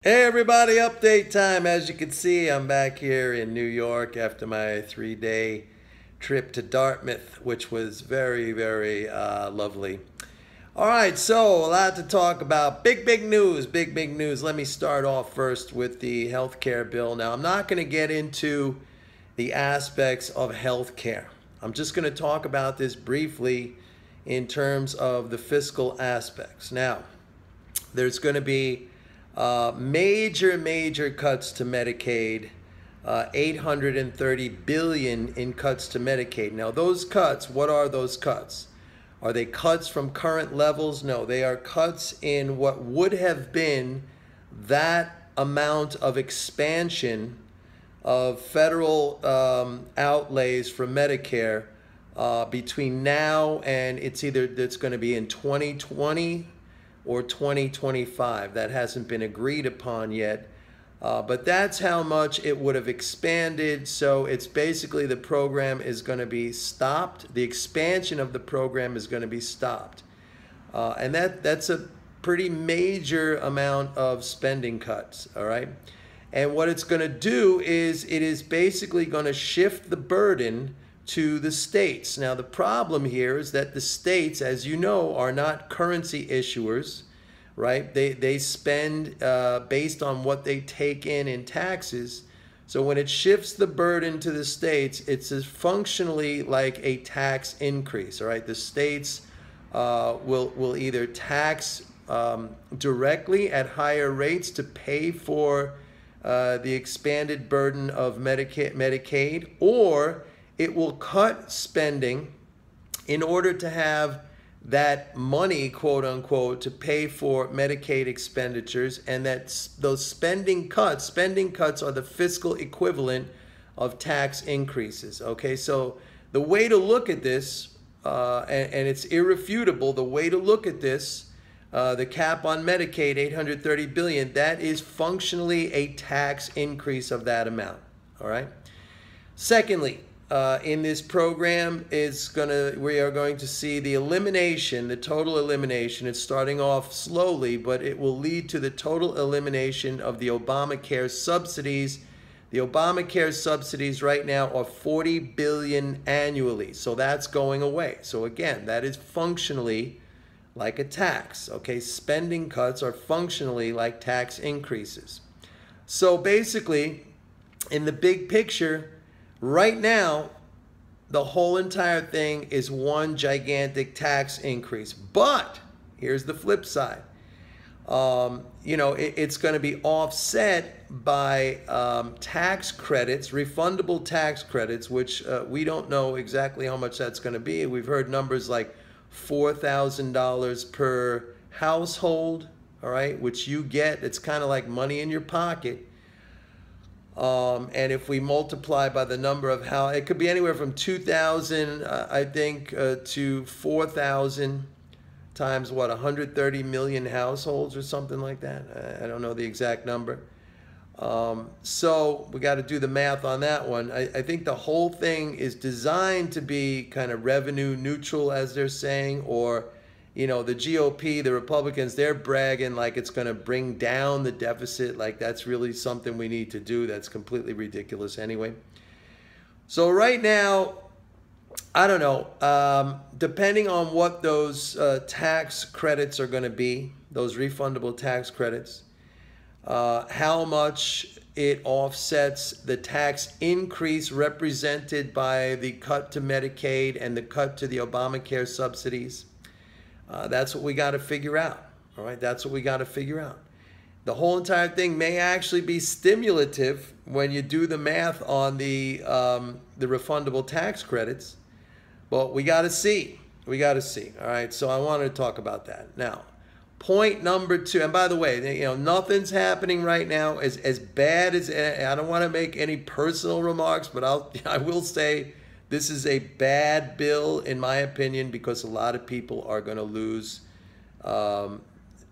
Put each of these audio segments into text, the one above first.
Hey everybody, update time. As you can see, I'm back here in New York after my 3-day trip to Dartmouth, which was very lovely. All right, so a lot to talk about. Big news, big news. Let me start off first with the healthcare bill. Now, I'm not going to get into the aspects of healthcare. I'm just going to talk about this briefly in terms of the fiscal aspects. Now, there's going to be major cuts to Medicaid, 830 billion in cuts to Medicaid. Now those cuts, what are those cuts? Are they cuts from current levels? No, they are cuts in what would have been that amount of expansion of federal outlays for Medicare between now and it's going to be in 2020 or 2025. That hasn't been agreed upon yet. But that's how much it would have expanded. So it's basically the program is going to be stopped. The expansion of the program is going to be stopped. And that's a pretty major amount of spending cuts, all right? And what it's going to do is it is basically going to shift the burden to the states. Now, the problem here is that the states, as you know, are not currency issuers, right? They spend based on what they take in taxes. So when it shifts the burden to the states, it's functionally like a tax increase, all right? The states will either tax directly at higher rates to pay for the expanded burden of Medicaid, or it will cut spending in order to have that money, quote unquote, to pay for Medicaid expenditures, and those spending cuts are the fiscal equivalent of tax increases. Okay, so the way to look at this, and it's irrefutable, the way to look at this, the cap on Medicaid, 830 billion, that is functionally a tax increase of that amount. All right. Secondly, in this program we are going to see the elimination, the total elimination. It's starting off slowly, but it will lead to the total elimination of the Obamacare subsidies. The Obamacare subsidies right now are 40 billion annually, so that's going away. So again, that is functionally like a tax. Okay, spending cuts are functionally like tax increases. So basically, in the big picture, right now, the whole entire thing is one gigantic tax increase. But here's the flip side. It's going to be offset by tax credits, refundable tax credits, which we don't know exactly how much that's going to be. We've heard numbers like $4,000 per household, all right, which you get. It's kind of like money in your pocket. And if we multiply by the number of how, it could be anywhere from 2,000, I think, to 4,000 times what, 130 million households or something like that. I don't know the exact number. So we got to do the math on that one. I think the whole thing is designed to be kind of revenue neutral, as they're saying, or the GOP, the Republicans, they're bragging like it's going to bring down the deficit, like that's really something we need to do. That's completely ridiculous anyway. So right now, I don't know, depending on what those tax credits are going to be, those refundable tax credits, how much it offsets the tax increase represented by the cut to Medicaid and the cut to the Obamacare subsidies. That's what we got to figure out. All right, that's what we got to figure out. The whole entire thing may actually be stimulative when you do the math on the refundable tax credits, but we got to see. We got to see. All right, so I wanted to talk about that. Now, point number 2, and by the way, nothing's happening right now as bad as, I don't want to make any personal remarks, but I will say, this is a bad bill, in my opinion, because a lot of people are going to lose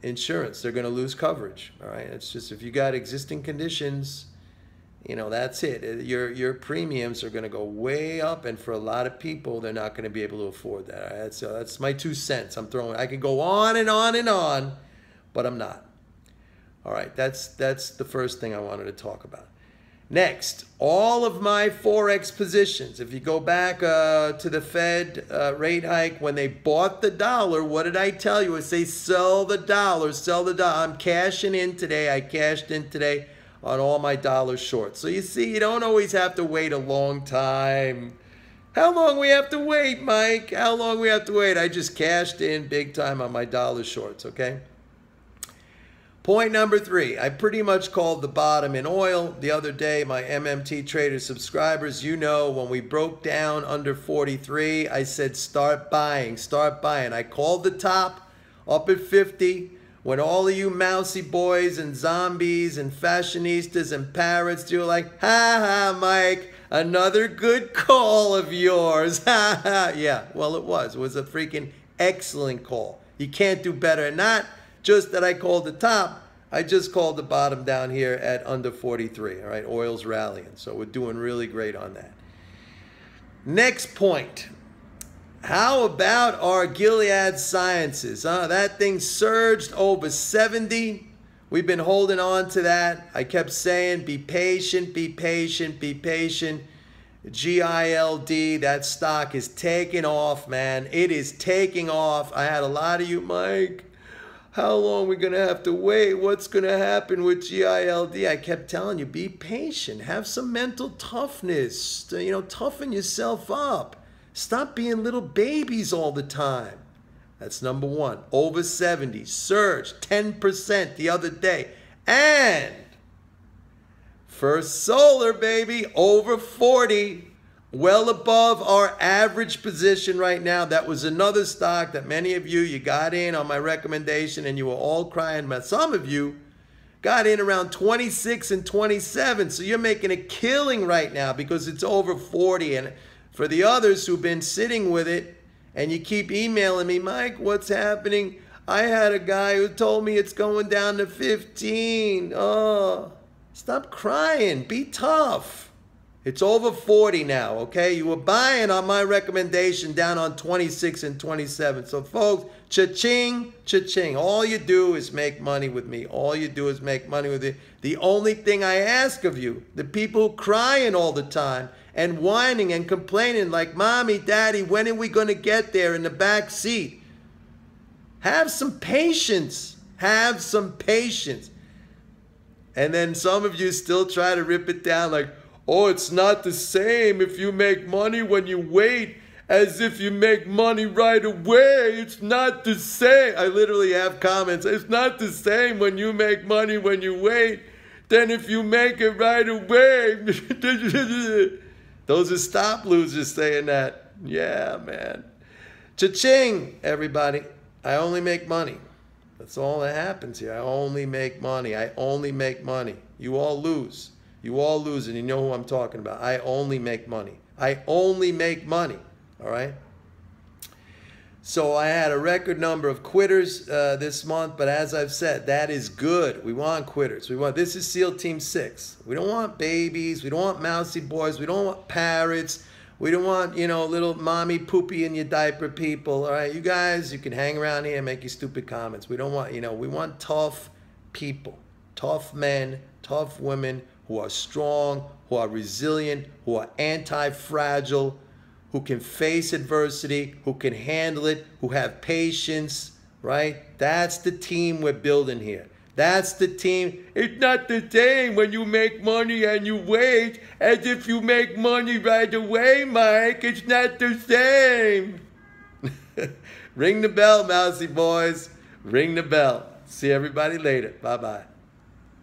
insurance. They're going to lose coverage. All right. It's just, if you got existing conditions, that's it. Your premiums are going to go way up, and for a lot of people, they're not going to be able to afford that. All right? So that's my 2 cents. I could go on and on and on, but I'm not. All right, that's the first thing I wanted to talk about. Next, all of my Forex positions, if you go back to the Fed rate hike, when they bought the dollar, what did I tell you? I say sell the dollar, sell the dollar. I'm cashing in today. I cashed in today on all my dollar shorts. So you see, you don't always have to wait a long time. How long we have to wait, Mike? How long we have to wait? I just cashed in big time on my dollar shorts, okay? Point number 3, I pretty much called the bottom in oil. The other day, my MMT Trader subscribers, you know, when we broke down under 43, I said start buying, start buying. I called the top up at 50. When all of you mousy boys and zombies and fashionistas and parrots, you're like, ha ha, Mike, another good call of yours. Ha ha. Yeah, well, it was. It was a freaking excellent call. You can't do better. And not just that I called the top, I just called the bottom down here at under 43. All right, oil's rallying. So we're doing really great on that. Next point. How about our Gilead Sciences? That thing surged over 70. We've been holding on to that. I kept saying, be patient, be patient, be patient. GILD, that stock is taking off, man. It is taking off. I had a lot of you, Mike, how long are we going to have to wait? What's going to happen with GILD? I kept telling you, be patient. Have some mental toughness. You know, toughen yourself up. Stop being little babies all the time. That's number 1. Over 70. Surge 10% the other day. And First Solar, baby, over 40. Well above our average position right now. That was another stock that many of you got in on my recommendation and you were all crying about. Some of you got in around 26 and 27. So you're making a killing right now because it's over 40. And for the others who've been sitting with it and you keep emailing me, Mike, what's happening? I had a guy who told me it's going down to 15. Oh, stop crying. Be tough. It's over 40 now, okay? You were buying on my recommendation down on 26 and 27. So, folks, cha-ching, cha-ching. All you do is make money with me. All you do is make money with me. The only thing I ask of you, the people crying all the time and whining and complaining like, Mommy, Daddy, when are we going to get there in the back seat? Have some patience. Have some patience. And then some of you still try to rip it down like, oh, it's not the same if you make money when you wait as if you make money right away. It's not the same. I literally have comments. It's not the same when you make money when you wait than if you make it right away. Those are stop losers saying that. Yeah, man. Cha-ching, everybody. I only make money. That's all that happens here. I only make money. I only make money. You all lose. You all lose, and you know who I'm talking about. I only make money. I only make money, all right? So I had a record number of quitters this month, but as I've said, that is good. We want quitters. This is SEAL Team 6. We don't want babies. We don't want mousy boys. We don't want parrots. We don't want, you know, little mommy poopy in your diaper people, all right? You guys, you can hang around here and make your stupid comments. We don't want, you know, we want tough people, tough men, tough women, who are strong, who are resilient, who are anti-fragile, who can face adversity, who can handle it, who have patience, right? That's the team we're building here. That's the team. It's not the same when you make money and you wait as if you make money right away, Mike. It's not the same. Ring the bell, mousy boys. Ring the bell. See everybody later. Bye-bye.